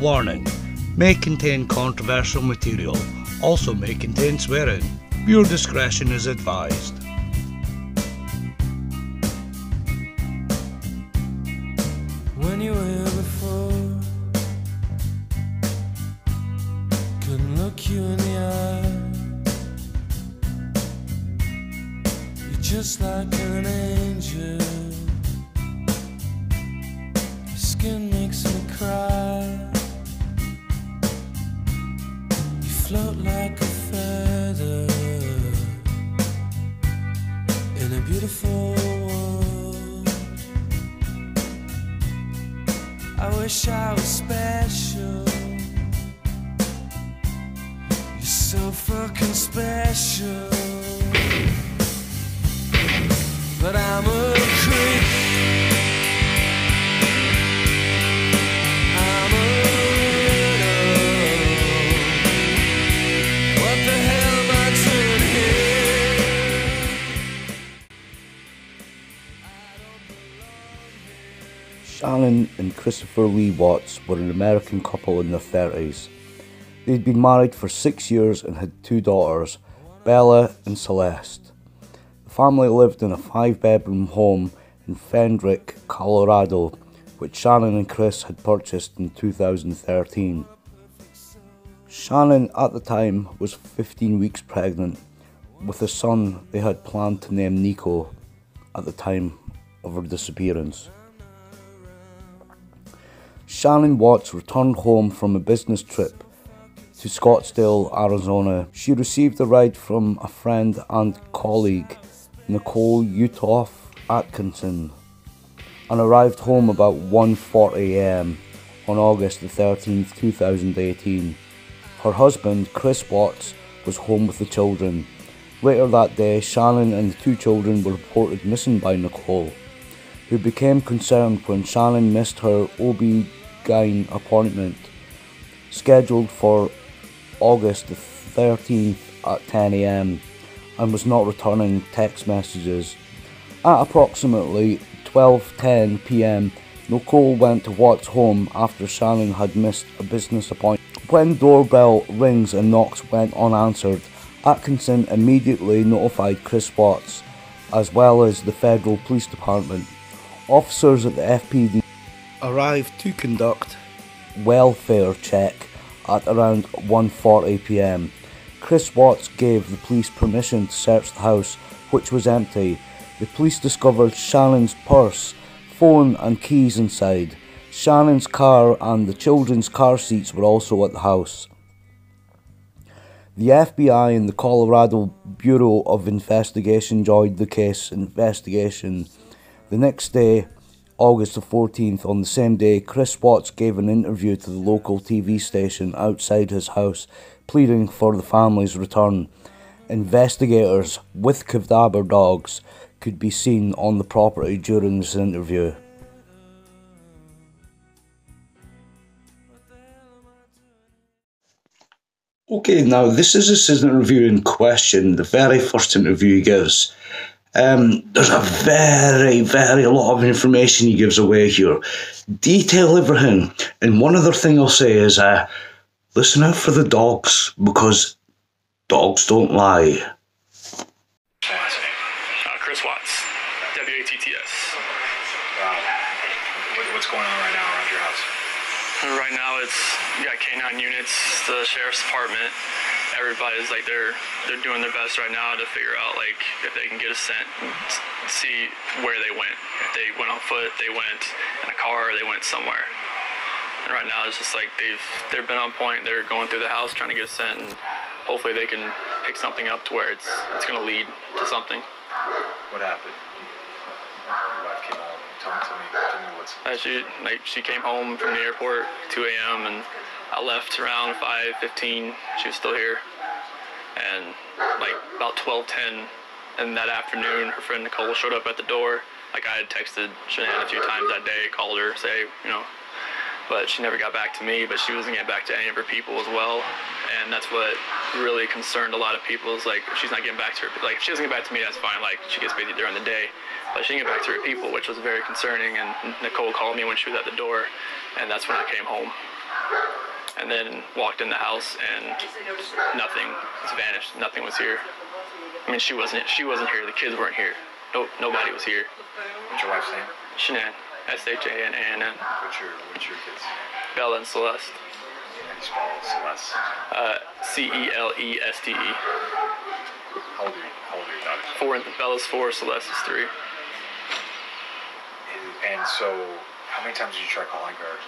Warning: may contain controversial material, also may contain swearing. Viewer discretion is advised. When you were here before, couldn't look you in the eye. You're just like an angel. Your skin makes me cry. You float like a feather in a beautiful world. I wish I was special. You're so fucking special. But I'm a creep. I'm a widow. What the hell am I doing here? Shannon and Christopher Lee Watts were an American couple in their 30s. They'd been married for 6 years and had 2 daughters, Bella and Celeste. The family lived in a 5-bedroom home in Frederick, Colorado, which Shannon and Chris had purchased in 2013. Shannon at the time was 15 weeks pregnant with a son they had planned to name Nico at the time of her disappearance. Shannon Watts returned home from a business trip to Scottsdale, Arizona. She received a ride from a friend and colleague, Nicole Utoff Atkinson, and arrived home about 1:40 a.m. on August the 13th, 2018. Her husband, Chris Watts, was home with the children. Later that day, Shannon and the 2 children were reported missing by Nicole, who became concerned when Shannon missed her OB-GYN appointment, scheduled for August the 13th at 10 a.m, and was not returning text messages. At approximately 12:10 p.m, Nicole went to Watts' home after Shannon had missed a business appointment. When doorbell rings and knocks went unanswered, Atkinson immediately notified Chris Watts, as well as the Federal Police Department. Officers at the FPD arrived to conduct welfare check at around 1:40 p.m. Chris Watts gave the police permission to search the house, which was empty. The police discovered Shannon's purse, phone and keys inside. Shannon's car and the children's car seats were also at the house. The FBI and the Colorado Bureau of Investigation joined the case investigation. The next day, August the 14th, on the same day, Chris Watts gave an interview to the local TV station outside his house, pleading for the family's return. Investigators with cadaver dogs could be seen on the property during this interview. Okay, now this is his interview in question, the very first interview he gives. There's a very lot of information he gives away here. Detail everything. And one other thing I'll say is, listen out for the dogs, because dogs don't lie. Chris Watts, WATTS. Wow. What's going on right now around your house? Right now you got K9 units, the sheriff's department. Everybody's like they're doing their best right now to figure out like if they can get a scent, see where they went. If they went on foot, they went in a car, or they went somewhere. And right now it's just like they've been on point. They're going through the house trying to get a scent, and hopefully they can pick something up to where it's going to lead to something. What happened? Your wife came out. Tell me what's... She came home from the airport 2 a.m. and I left around 5:15. She was still here. And like about 12:10 and that afternoon, her friend Nicole showed up at the door. Like I had texted Shanann a few times that day, called her, say, but she never got back to me, but she wasn't getting back to any of her people as well. And that's what really concerned a lot of people, is like, if she's not getting back to her, like if she doesn't get back to me, that's fine, like she gets busy during the day, but she didn't get back to her people, which was very concerning. And Nicole called me when she was at the door, and that's when I came home. and then walked in the house and nothing was vanished. Nothing was here. I mean, she wasn't here. The kids weren't here. Nobody was here. What's your wife's name? Shanann, Shanann. What's your kids' name? Bella and Celeste. How do you spell Celeste? Celeste. How old are your daughters? 4, Bella's 4, Celeste is 3. And so, how many times did you try calling her?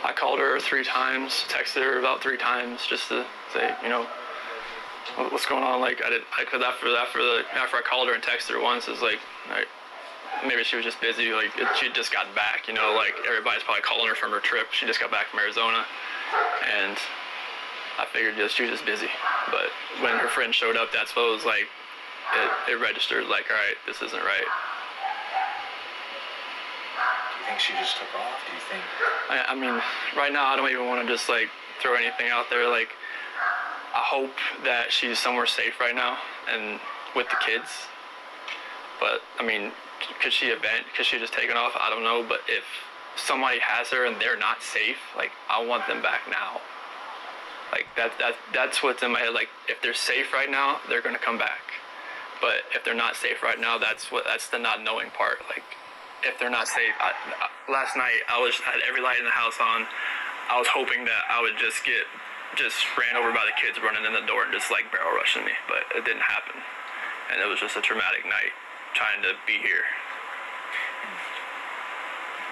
I called her 3 times, texted her about 3 times just to say, what's going on? Like cause after I called her and texted her once, it's like maybe she was just busy. Like she had just gotten back, like everybody's probably calling her from her trip. She just got back from Arizona, and I figured she was just busy. But when her friend showed up, that's what it was like. It registered like, all right, this isn't right. Do you think she just took off? Do you think? I mean, right now I don't even want to just like throw anything out there. Like, I hope that she's somewhere safe right now and with the kids. But I mean, could she have just taken off? I don't know. But if somebody has her and they're not safe, like I want them back now. Like that's what's in my head. Like if they're safe right now, they're gonna come back. But if they're not safe right now, that's the not knowing part. Like if they're not safe, last night I had every light in the house on. I was hoping that I would just ran over by the kids running in the door and just like barrel rushing me, but it didn't happen. And it was just a traumatic night trying to be here.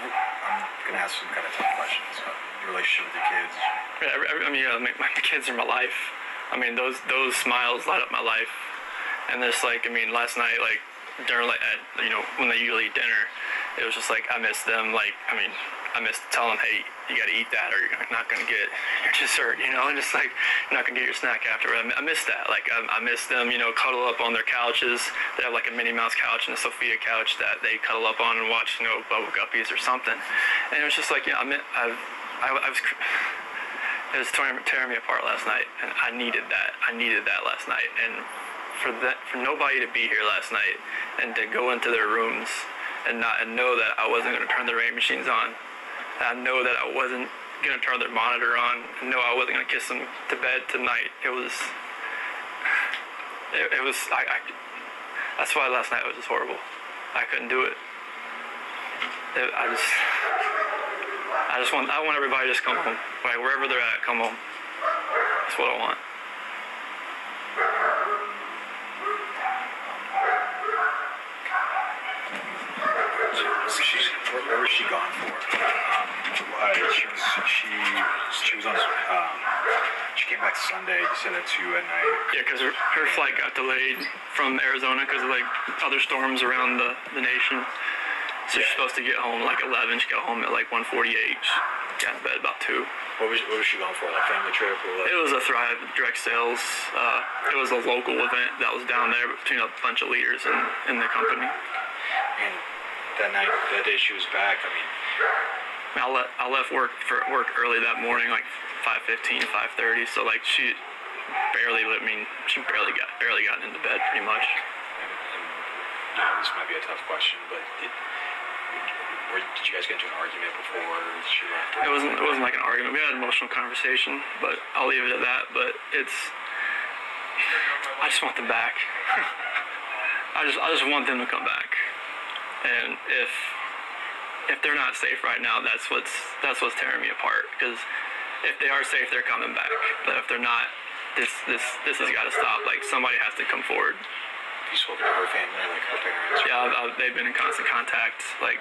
I'm gonna ask some kind of tough questions about your relationship with your kids. My kids are my life. I mean, those smiles light up my life. And this, like, I mean, last night, like, during, like, when they usually eat dinner, it was just like, I missed them. Like, I mean, I missed telling them, hey, you gotta eat that or you're not gonna get your dessert, and just like, you're not gonna get your snack after. I miss that. Like, I miss them, cuddle up on their couches. They have like a Minnie Mouse couch and a Sophia couch that they cuddle up on and watch, Bubble Guppies or something. And it was just like, it was tearing me apart last night, and I needed that. I needed that last night, and for nobody to be here last night and to go into their rooms and know that I wasn't going to turn the rain machines on. I know that I wasn't going to turn their monitor on. I know I wasn't going to kiss them to bed tonight. That's why last night was just horrible. I couldn't do it. I want everybody to just come home. Like wherever they're at, come home. That's what I want. Where was she gone for? She was on. She came back Sunday. You said that to you at night. Yeah, because her flight got delayed from Arizona because of like other storms around the nation. So she's supposed to get home like 11. She got home at like 1:48. She got in bed about 2. What was she going for? Like family trip or what? It was a Thrive direct sales. It was a local event that was down there between a bunch of leaders in the company. And that day she was back. I mean, I left work early that morning, like 5:15, 5:30. So like she barely got into bed pretty much. And this might be a tough question, but did you guys get into an argument before she left? It wasn't like an argument. We had an emotional conversation, but I'll leave it at that. But I just want them back. I just want them to come back. And if they're not safe right now, that's what's tearing me apart. Because if they are safe, they're coming back. But if they're not, this has got to stop. Like somebody has to come forward. You spoke to her family, like her parents? Yeah, they've been in constant contact, like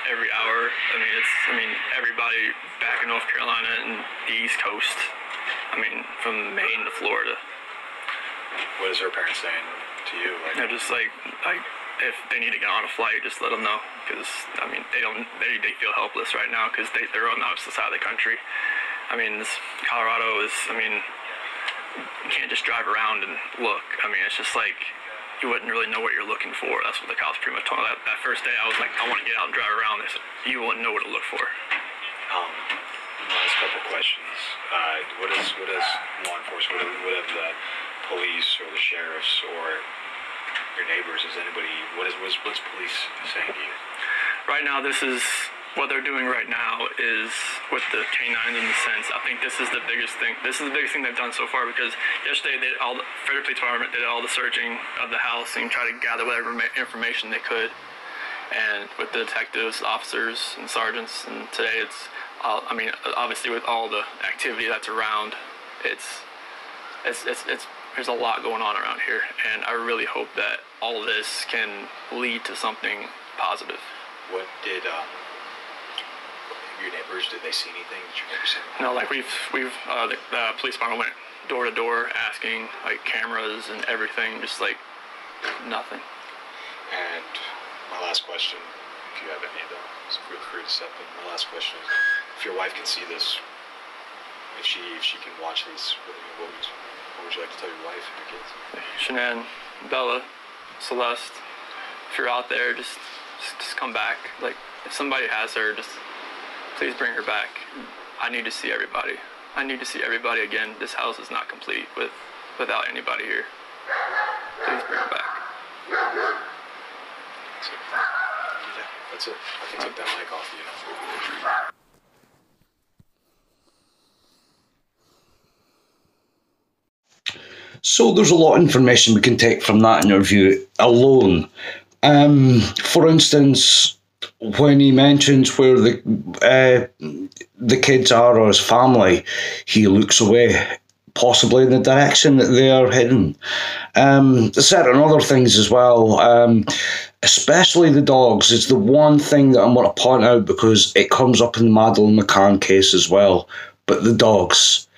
every hour. I mean, everybody back in North Carolina and the East Coast. I mean, from Maine to Florida. What is her parents saying to you? Like, they're just like if they need to get on a flight, just let them know. Because I mean, they feel helpless right now because they're on the opposite side of the country. I mean, Colorado is. I mean, you can't just drive around and look. I mean, it's just like. You wouldn't really know what you're looking for. That's what the cops pretty much told me. That first day, I was like, I want to get out and drive around. They said, you wouldn't know what to look for. Last couple questions. What is law enforcement? What have the police or the sheriffs or your neighbors? Is anybody? What's police saying to you? Right now, this is what they're doing right now is with the canines in the sense. I think this is the biggest thing. This is the biggest thing they've done so far, because yesterday the Frederick Police Department did all the searching of the house and tried to gather whatever information they could. And with the detectives, officers, and sergeants, and today it's, I mean, obviously with all the activity that's around, there's a lot going on around here, and I really hope that all of this can lead to something positive. What did your neighbors, did they see anything? Did your neighbors see anything? No, like the police department went door to door asking, like, cameras and everything, just like nothing. And my last question, if you have any of them, so feel free to step in. My last question is, if your wife can see this, if she can watch these, what would you like to tell your wife and your kids? Shanann, Bella, Celeste, if you're out there, just come back. Like, if somebody has her, just please bring her back. I need to see everybody. I need to see everybody again. This house is not complete without anybody here. Please bring her back. That's it. I can take that mic off you. So there's a lot of information we can take from that interview alone. For instance, when he mentions where the kids are or his family, he looks away, possibly in the direction that they are heading. Certain other things as well, especially the dogs, is the one thing that I want to point out, because it comes up in the Madeleine McCann case as well. But the dogs,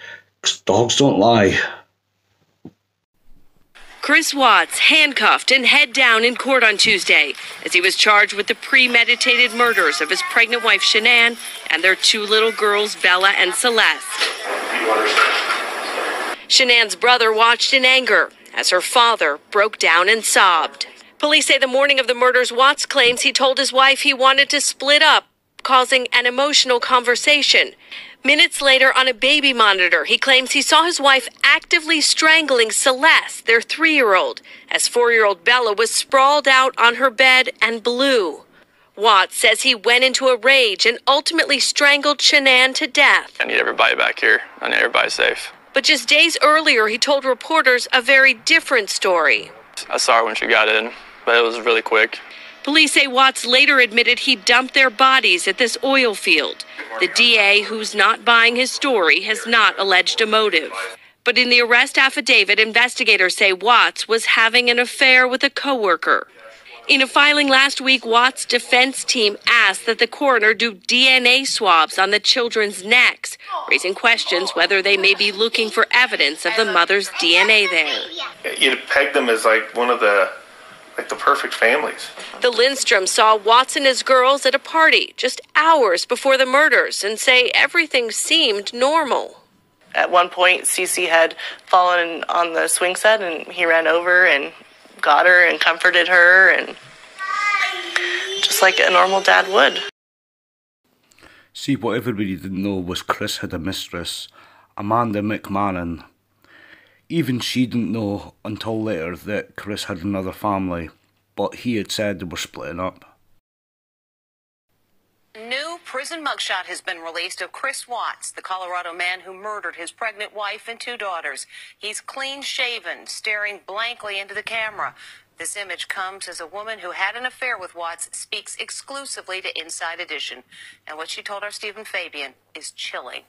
'cause dogs don't lie. Chris Watts handcuffed and head down in court on Tuesday as he was charged with the premeditated murders of his pregnant wife Shanann and their two little girls Bella and Celeste. Shanann's brother watched in anger as her father broke down and sobbed. Police say the morning of the murders, Watts claims he told his wife he wanted to split up, causing an emotional conversation. Minutes later, on a baby monitor, he claims he saw his wife actively strangling Celeste, their 3-year-old, as 4-year-old Bella was sprawled out on her bed and blue. Watts says he went into a rage and ultimately strangled Shanann to death. I need everybody back here. I need everybody safe. But just days earlier, he told reporters a very different story. I saw her when she got in, but it was really quick. Police say Watts later admitted he dumped their bodies at this oil field. The DA, who's not buying his story, has not alleged a motive. But in the arrest affidavit, investigators say Watts was having an affair with a coworker. In a filing last week, Watts' defense team asked that the coroner do DNA swabs on the children's necks, raising questions whether they may be looking for evidence of the mother's DNA there. You pegged them as like one of the perfect families. The Lindstrom saw Watts and his girls at a party just hours before the murders and say everything seemed normal. At one point, Cece had fallen on the swing set, and he ran over and got her and comforted her, and just like a normal dad would. See, what everybody didn't know was Chris had a mistress, Amanda McMahon. Even she didn't know until later that Chris had another family, but he had said they were splitting up. New prison mugshot has been released of Chris Watts, the Colorado man who murdered his pregnant wife and 2 daughters. He's clean-shaven, staring blankly into the camera. This image comes as a woman who had an affair with Watts speaks exclusively to Inside Edition. And what she told our Stephen Fabian is chilling.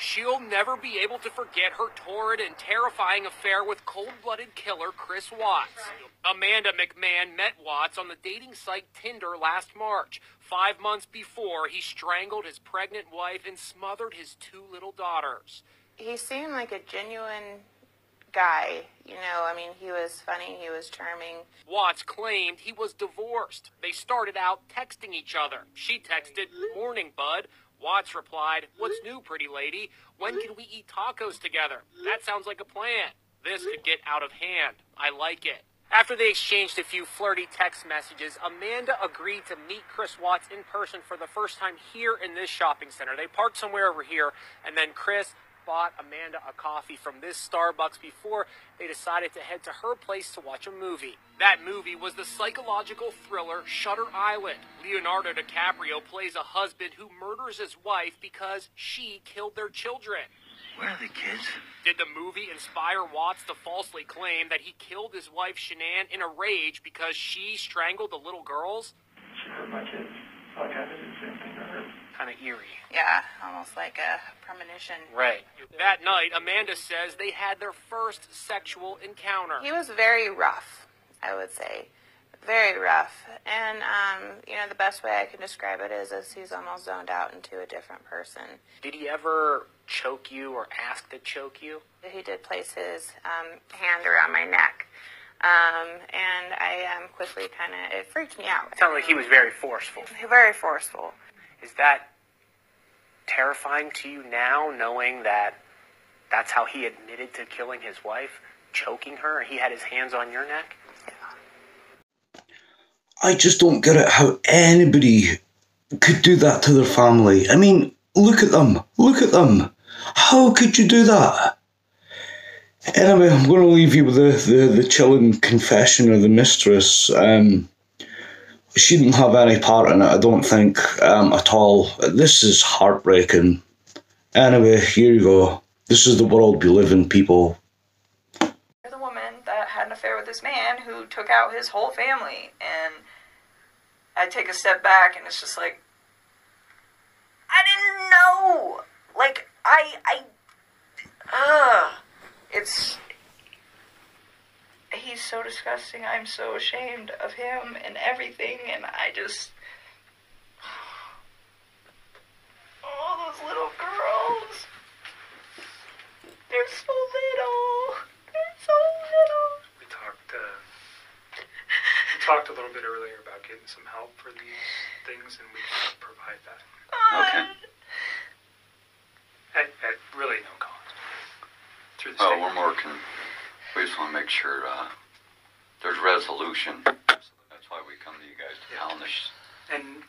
She'll never be able to forget her torrid and terrifying affair with cold-blooded killer Chris Watts. Amanda McMahon met Watts on the dating site Tinder last March, 5 months before he strangled his pregnant wife and smothered his 2 little daughters. He seemed like a genuine guy, you know, I mean, he was funny, he was charming. Watts claimed he was divorced. They started out texting each other. She texted, "Morning, bud." Watts replied, "What's new, pretty lady? When can we eat tacos together? That sounds like a plan. This could get out of hand. I like it." After they exchanged a few flirty text messages, Amanda agreed to meet Chris Watts in person for the first time here in this shopping center. They parked somewhere over here, and then Chris bought Amanda a coffee from this Starbucks before they decided to head to her place to watch a movie. That movie was the psychological thriller Shutter Island. Leonardo DiCaprio plays a husband who murders his wife because she killed their children. Where are the kids? Did the movie inspire Watts to falsely claim that he killed his wife Shanann in a rage because she strangled the little girls? She hurt my kids. Like I did the same thing to her. Kind of eerie. Yeah, almost like a premonition. Right. That night, Amanda says they had their first sexual encounter. He was very rough, I would say. Very rough. And, the best way I can describe it is as he's almost zoned out into a different person. Did he ever choke you or ask to choke you? He did place his hand around my neck. And I quickly it freaked me out. It sounded like he was very forceful. Very forceful. Is that terrifying to you now, knowing that that's how he admitted to killing his wife, choking her, he had his hands on your neck? I just don't get it how anybody could do that to their family. I mean, look at them. Look at them. How could you do that? Anyway, I'm going to leave you with the chilling confession of the mistress. She didn't have any part in it, I don't think, at all. This is heartbreaking. Anyway, here you go. This is the world we live in, people. You're the woman that had an affair with this man who took out his whole family, and I take a step back and it's just like, I didn't know! Like, he's so disgusting, I'm so ashamed of him and everything, and I just, oh, those little girls, they're so little, We talked a little bit earlier about getting some help for these things, and we can provide that. Okay. At really no cost. Through the Well, state. we're working. We just want to make sure there's resolution. That's why we come to you guys to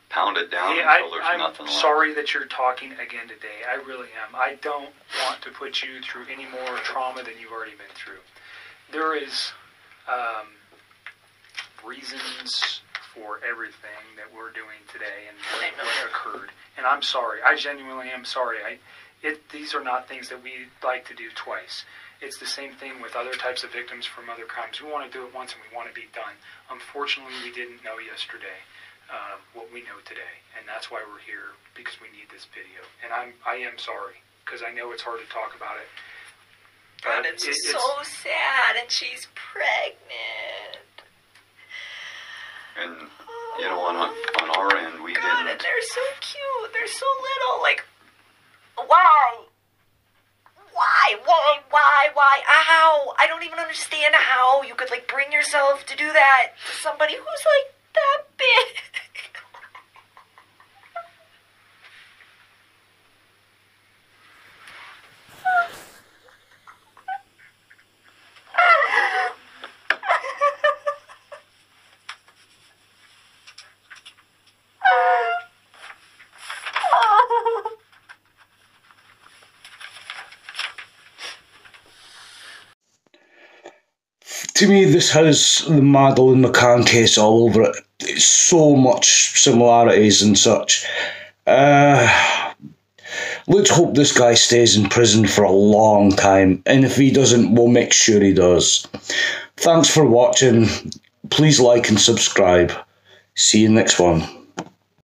pound it down until there's nothing I'm left. sorry that you're talking again today. I really am. I don't want to put you through any more trauma than you've already been through. There is reasons for everything that we're doing today and what occurred. And I'm sorry. I genuinely am sorry. These are not things that we like to do twice. It's the same thing with other types of victims from other crimes. We want to do it once and we want to be done. Unfortunately, we didn't know yesterday what we know today, and that's why we're here, because we need this video. And I am sorry, because I know it's hard to talk about it. But it's so sad, and she's pregnant. And, on our end, we God, didn't. and they're so cute. They're so little. Like, why? Why? How? I don't even understand how you could, bring yourself to do that to somebody who's, that big. To me, this has the Madeleine McCann case all over it. It's so much similarities and such. Let's hope this guy stays in prison for a long time, and if he doesn't, we'll make sure he does. Thanks for watching. Please like and subscribe. See you next one.